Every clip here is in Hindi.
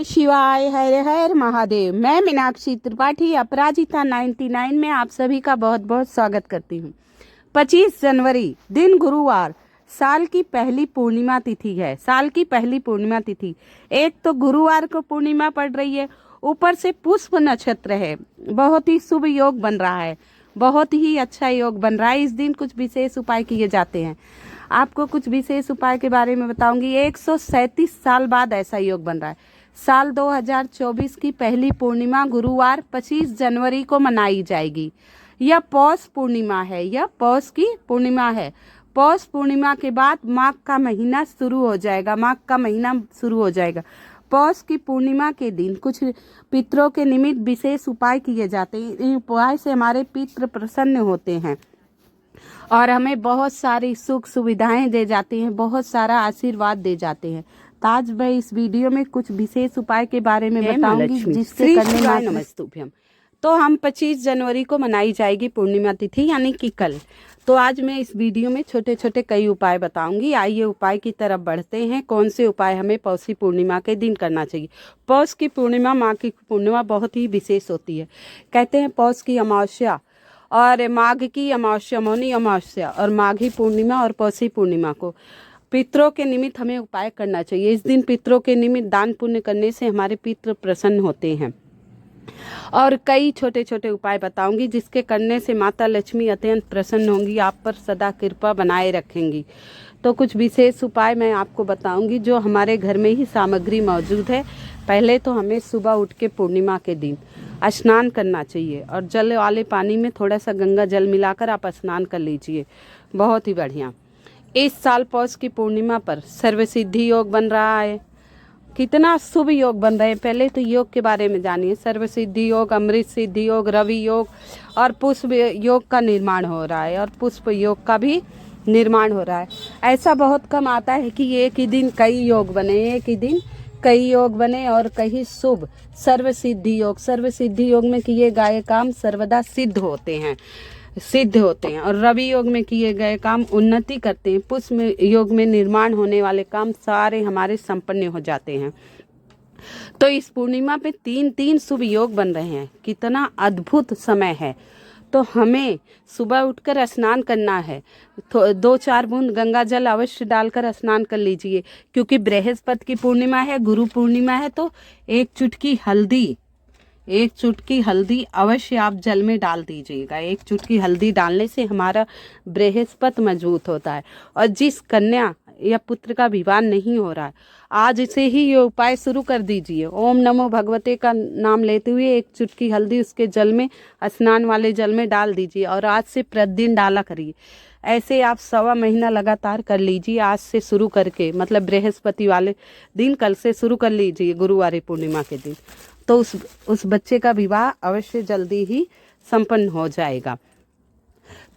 शिवाय हर हर महादेव। मैं मीनाक्षी त्रिपाठी अपराजिता 99 में आप सभी का बहुत बहुत स्वागत करती हूँ। 25 जनवरी दिन गुरुवार, साल की पहली पूर्णिमा तिथि है। साल की पहली पूर्णिमा तिथि, एक तो गुरुवार को पूर्णिमा पड़ रही है, ऊपर से पुष्प नक्षत्र है। बहुत ही शुभ योग बन रहा है, बहुत ही अच्छा योग बन रहा है। इस दिन कुछ विशेष उपाय किए जाते हैं। आपको कुछ विशेष उपाय के बारे में बताऊंगी। 137 साल बाद ऐसा योग बन रहा है। साल 2024 की पहली पूर्णिमा गुरुवार 25 जनवरी को मनाई जाएगी। यह पौष पूर्णिमा है, यह पौष की पूर्णिमा है। पौष पूर्णिमा के बाद माघ का महीना शुरू हो जाएगा, माघ का महीना शुरू हो जाएगा। पौष की पूर्णिमा के दिन कुछ पितरों के निमित्त विशेष उपाय किए जाते हैं। इन उपाय से हमारे पितृ प्रसन्न होते हैं और हमें बहुत सारी सुख सुविधाएं दे जाते हैं, बहुत सारा आशीर्वाद दे जाते हैं। तो आज मैं इस वीडियो में कुछ विशेष उपाय के बारे में बताऊंगी जिससे करने मां नमस्तुभ्यम। तो हम 25 जनवरी को मनाई जाएगी पूर्णिमा तिथि, यानी कि कल। तो आज मैं इस वीडियो में छोटे छोटे कई उपाय बताऊंगी। आइए उपाय की तरफ बढ़ते हैं। कौन से उपाय हमें पौषी पूर्णिमा के दिन करना चाहिए। पौष की पूर्णिमा, माँ की पूर्णिमा बहुत ही विशेष होती है। कहते हैं पौष की अमावस्या और माघ की अमावस्या, मौनी अमावस्या और माघी पूर्णिमा और पौषी पूर्णिमा को पितरों के निमित्त हमें उपाय करना चाहिए। इस दिन पितरों के निमित्त दान पुण्य करने से हमारे पितृ प्रसन्न होते हैं। और कई छोटे छोटे उपाय बताऊंगी जिसके करने से माता लक्ष्मी अत्यंत प्रसन्न होंगी, आप पर सदा कृपा बनाए रखेंगी। तो कुछ विशेष उपाय मैं आपको बताऊंगी जो हमारे घर में ही सामग्री मौजूद है। पहले तो हमें सुबह उठ के पूर्णिमा के दिन स्नान करना चाहिए और जल वाले पानी में थोड़ा सा गंगा जल मिलाकर आप स्नान कर लीजिए, बहुत ही बढ़िया। इस साल पौष की पूर्णिमा पर सर्वसिद्धि योग बन रहा है। कितना शुभ योग बन रहे हैं। पहले तो योग के बारे में जानिए। सर्वसिद्धि योग, अमृत सिद्धि योग, रवि योग और पुष्प योग का निर्माण हो रहा है, और पुष्प योग का भी निर्माण हो रहा है। ऐसा बहुत कम आता है कि एक ही दिन कई योग बने, एक ही दिन कई योग बने और कई शुभ। सर्वसिद्धि योग, सर्वसिद्धि योग में किए गए काम सर्वदा सिद्ध होते हैं, सिद्ध होते हैं। और रवि योग में किए गए काम उन्नति करते हैं। पुष्प योग में निर्माण होने वाले काम सारे हमारे संपन्न हो जाते हैं। तो इस पूर्णिमा पे तीन तीन शुभ योग बन रहे हैं। कितना अद्भुत समय है। तो हमें सुबह उठकर स्नान करना है। तो 2-4 बूंद गंगा जल अवश्य डालकर स्नान कर लीजिए, क्योंकि बृहस्पति की पूर्णिमा है, गुरु पूर्णिमा है। तो एक चुटकी हल्दी अवश्य आप जल में डाल दीजिएगा। एक चुटकी हल्दी डालने से हमारा बृहस्पति मजबूत होता है। और जिस कन्या या पुत्र का विवाह नहीं हो रहा है, आज से ही ये उपाय शुरू कर दीजिए। ओम नमो भगवते का नाम लेते हुए एक चुटकी हल्दी उसके जल में, स्नान वाले जल में डाल दीजिए और आज से प्रतिदिन डाला करिए। ऐसे आप 1.25 महीना लगातार कर लीजिए। आज से शुरू करके, मतलब बृहस्पति वाले दिन कल से शुरू कर लीजिए, गुरुवार पूर्णिमा के दिन। तो उस बच्चे का विवाह अवश्य जल्दी ही संपन्न हो जाएगा।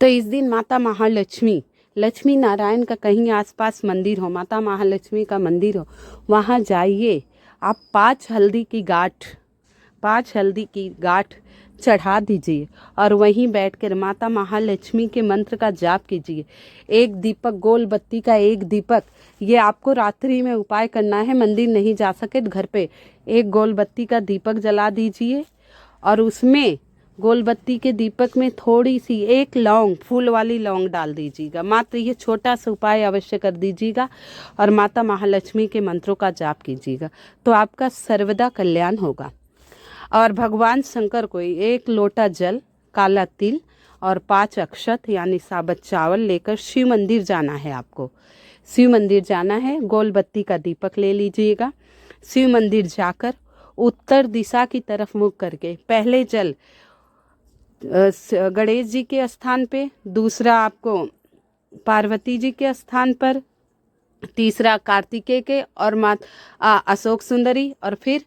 तो इस दिन माता महालक्ष्मी, लक्ष्मी नारायण का कहीं आसपास मंदिर हो, माता महालक्ष्मी का मंदिर हो, वहाँ जाइए। आप 5 हल्दी की गांठ चढ़ा दीजिए और वहीं बैठकर माता महालक्ष्मी के मंत्र का जाप कीजिए। एक दीपक, गोल बत्ती का एक दीपक, ये आपको रात्रि में उपाय करना है। मंदिर नहीं जा सके तो घर पे एक गोल बत्ती का दीपक जला दीजिए और उसमें गोल बत्ती के दीपक में थोड़ी सी एक लौंग, फूल वाली लौंग डाल दीजिएगा। मात्र ये छोटा सा उपाय अवश्य कर दीजिएगा और माता महालक्ष्मी के मंत्रों का जाप कीजिएगा, तो आपका सर्वदा कल्याण होगा। और भगवान शंकर को 1 लोटा जल, काला तिल और 5 अक्षत यानी साबुत चावल लेकर शिव मंदिर जाना है। आपको शिव मंदिर जाना है। गोल बत्ती का दीपक ले लीजिएगा। शिव मंदिर जाकर उत्तर दिशा की तरफ मुख करके पहले जल गणेश जी के स्थान पे, दूसरा आपको पार्वती जी के स्थान पर, तीसरा कार्तिकेय के और अशोक सुंदरी, और फिर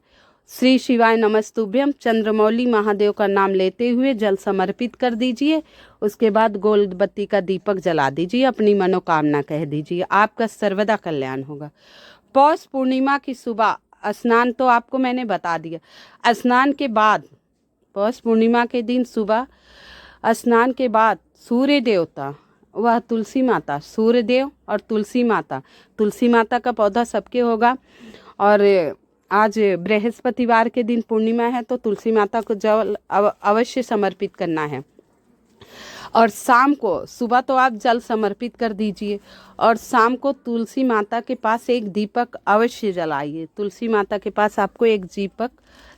श्री शिवाय नमस्तुभ्यम चंद्रमौली महादेव का नाम लेते हुए जल समर्पित कर दीजिए। उसके बाद गोल बत्ती का दीपक जला दीजिए, अपनी मनोकामना कह दीजिए, आपका सर्वदा कल्याण होगा। पौष पूर्णिमा की सुबह स्नान तो आपको मैंने बता दिया। स्नान के बाद, पौष पूर्णिमा के दिन सुबह स्नान के बाद सूर्य देवता, वह तुलसी माता, सूर्य देव और तुलसी माता का पौधा सबके होगा और आज बृहस्पतिवार के दिन पूर्णिमा है, तो तुलसी माता को जल अवश्य समर्पित करना है। और शाम को, सुबह तो आप जल समर्पित कर दीजिए, और शाम को तुलसी माता के पास एक दीपक अवश्य जलाइए। तुलसी माता के पास आपको एक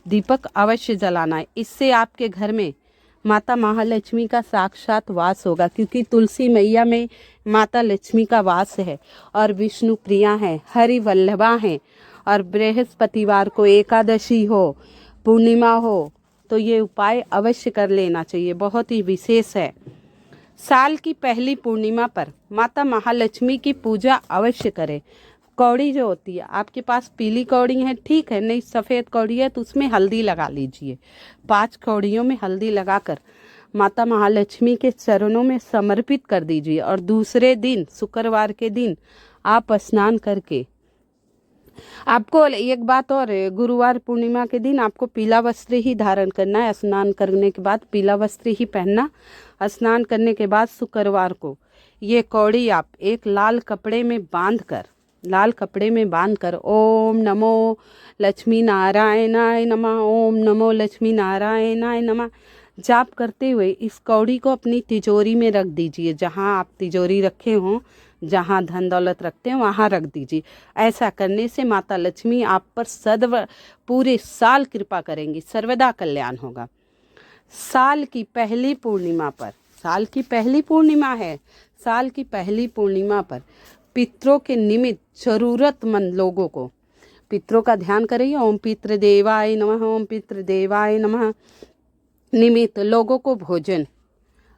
दीपक अवश्य जलाना है। इससे आपके घर में माता महालक्ष्मी का साक्षात वास होगा, क्योंकि तुलसी मैया में माता लक्ष्मी का वास है और विष्णु प्रिया है, हरि वल्लभा है। और बृहस्पतिवार को एकादशी हो, पूर्णिमा हो, तो ये उपाय अवश्य कर लेना चाहिए, बहुत ही विशेष है। साल की पहली पूर्णिमा पर माता महालक्ष्मी की पूजा अवश्य करें। कौड़ी जो होती है, आपके पास पीली कौड़ी है, ठीक है, नहीं सफ़ेद कौड़ी है तो उसमें हल्दी लगा लीजिए। 5 कौड़ियों में हल्दी लगाकर माता महालक्ष्मी के चरणों में समर्पित कर दीजिए। और दूसरे दिन, शुक्रवार के दिन, आप स्नान करके, आपको एक बात और, गुरुवार पूर्णिमा के दिन आपको पीला वस्त्र ही धारण करना है। स्नान करने के बाद पीला वस्त्र ही पहनना। स्नान करने के बाद शुक्रवार को ये कौड़ी आप एक लाल कपड़े में बांधकर ओम नमो लक्ष्मी नारायणाय नमः, ओम नमो लक्ष्मी नारायणाय नमः जाप करते हुए इस कौड़ी को अपनी तिजोरी में रख दीजिए। जहाँ आप तिजोरी रखे हों, जहाँ धन दौलत रखते हैं वहाँ रख दीजिए। ऐसा करने से माता लक्ष्मी आप पर पूरे साल कृपा करेंगी, सर्वदा कल्याण होगा। साल की पहली पूर्णिमा पर, साल की पहली पूर्णिमा है, साल की पहली पूर्णिमा पर पितरों के निमित्त जरूरतमंद लोगों को, पितरों का ध्यान करिए। ओम पितृदेवाय नमः, ओम पितृदेवाय नमः। निमित्त लोगों को भोजन,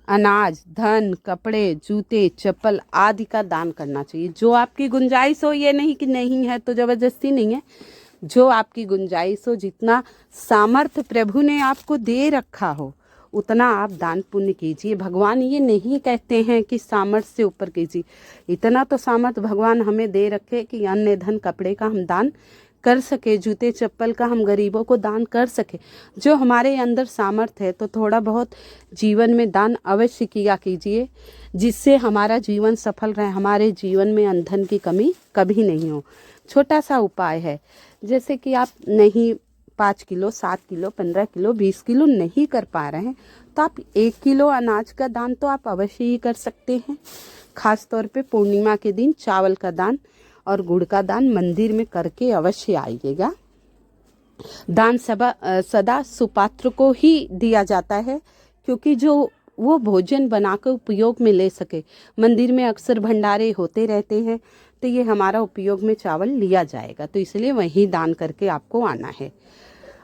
अनाज, धन, कपड़े, जूते, चप्पल आदि का दान करना चाहिए। जो आपकी गुंजाइश हो, ये नहीं कि नहीं है तो ज़बरदस्ती नहीं है, जो आपकी गुंजाइश हो, जितना सामर्थ्य प्रभु ने आपको दे रखा हो उतना आप दान पुण्य कीजिए। भगवान ये नहीं कहते हैं कि सामर्थ्य से ऊपर कीजिए, इतना तो सामर्थ्य भगवान हमें दे रखे कि अन्न धन कपड़े का हम दान कर सके, जूते चप्पल का हम गरीबों को दान कर सके। जो हमारे अंदर सामर्थ्य है तो थोड़ा बहुत जीवन में दान अवश्य किया कीजिए, जिससे हमारा जीवन सफल रहे, हमारे जीवन में अन्न धन की कमी कभी नहीं हो। छोटा सा उपाय है, जैसे कि आप नहीं 5 किलो, 7 किलो, 15 किलो, 20 किलो नहीं कर पा रहे हैं तो आप 1 किलो अनाज का दान तो आप अवश्य ही कर सकते हैं। खास तौर पे पूर्णिमा के दिन चावल का दान और गुड़ का दान मंदिर में करके अवश्य आइएगा। दान सदा सुपात्र को ही दिया जाता है, क्योंकि जो वो भोजन बनाकर उपयोग में ले सके। मंदिर में अक्सर भंडारे होते रहते हैं, तो ये हमारा उपयोग में चावल लिया जाएगा, तो इसलिए वहीं दान करके आपको आना है।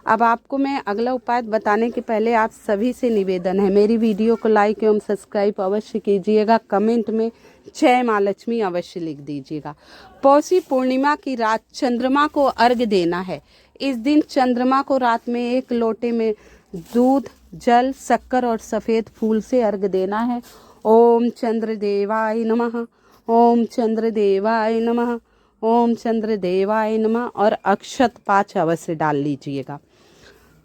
अब आपको मैं अगला उपाय बताने के पहले आप सभी से निवेदन है, मेरी वीडियो को लाइक एवं सब्सक्राइब अवश्य कीजिएगा। कमेंट में जय माँ लक्ष्मी अवश्य लिख दीजिएगा। पौषी पूर्णिमा की रात चंद्रमा को अर्घ्य देना है। इस दिन चंद्रमा को रात में 1 लोटे में दूध, जल, शक्कर और सफ़ेद फूल से अर्घ्य देना है। ओम चंद्रदेवाय नमः, ओम चंद्रदेवाय नमः, ओम चंद्रदेवाय नमः और अक्षत 5 अवश्य डाल लीजिएगा।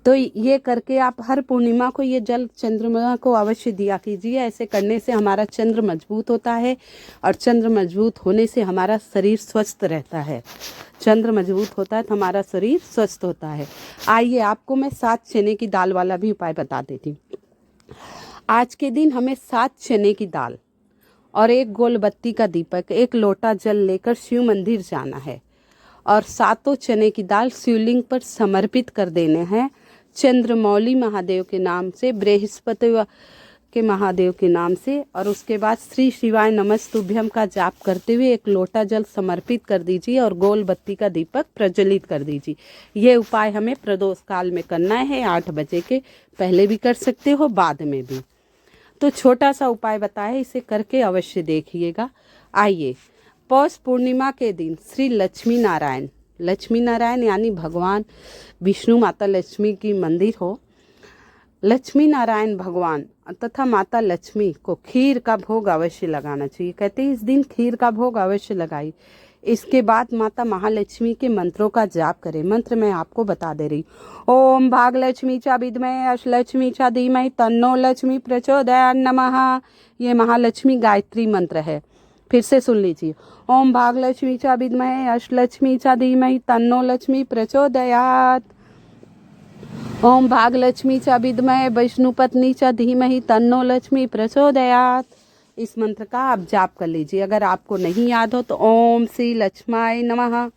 तो ये करके आप हर पूर्णिमा को ये जल चंद्रमा को अवश्य दिया कीजिए। ऐसे करने से हमारा चंद्र मजबूत होता है, और चंद्र मजबूत होने से हमारा शरीर स्वस्थ रहता है। चंद्र मजबूत होता है तो हमारा शरीर स्वस्थ होता है। आइए आपको मैं 7 चने की दाल वाला भी उपाय बता देती हूँ। आज के दिन हमें 7 चने की दाल और 1 गोल बत्ती का दीपक, 1 लोटा जल लेकर शिव मंदिर जाना है, और 7 चने की दाल शिवलिंग पर समर्पित कर देने हैं। चंद्रमौली महादेव के नाम से, बृहस्पति के महादेव के नाम से, और उसके बाद श्री शिवाय नमस्तुभ्यम का जाप करते हुए 1 लोटा जल समर्पित कर दीजिए और गोल बत्ती का दीपक प्रज्वलित कर दीजिए। ये उपाय हमें प्रदोष काल में करना है, 8 बजे के पहले भी कर सकते हो, बाद में भी। तो छोटा सा उपाय बताया, इसे करके अवश्य देखिएगा। आइए, पौष पूर्णिमा के दिन श्री लक्ष्मी नारायण यानी भगवान विष्णु, माता लक्ष्मी की मंदिर हो, लक्ष्मी नारायण भगवान तथा माता लक्ष्मी को खीर का भोग अवश्य लगाना चाहिए। कहते हैं इस दिन खीर का भोग अवश्य लगाई। इसके बाद माता महालक्ष्मी के मंत्रों का जाप करें। मंत्र मैं आपको बता दे रही। ओम भागलक्ष्मी च विद्महे अष्टलक्ष्मी च धीमहि तन्नो लक्ष्मी प्रचोदयात् नमः। ये महालक्ष्मी गायत्री मंत्र है। फिर से सुन लीजिए। ओम भागलक्ष्मी च विद्महे अष्टलक्ष्मी च धीमहि तन्नो लक्ष्मी प्रचोदयात्। ओम भागलक्ष्मी च विद्महे विष्णुपत्नी च धीमहि तन्नो लक्ष्मी प्रचोदयात्। इस मंत्र का आप जाप कर लीजिए। अगर आपको नहीं याद हो तो ओम श्री लक्ष्माय नमः,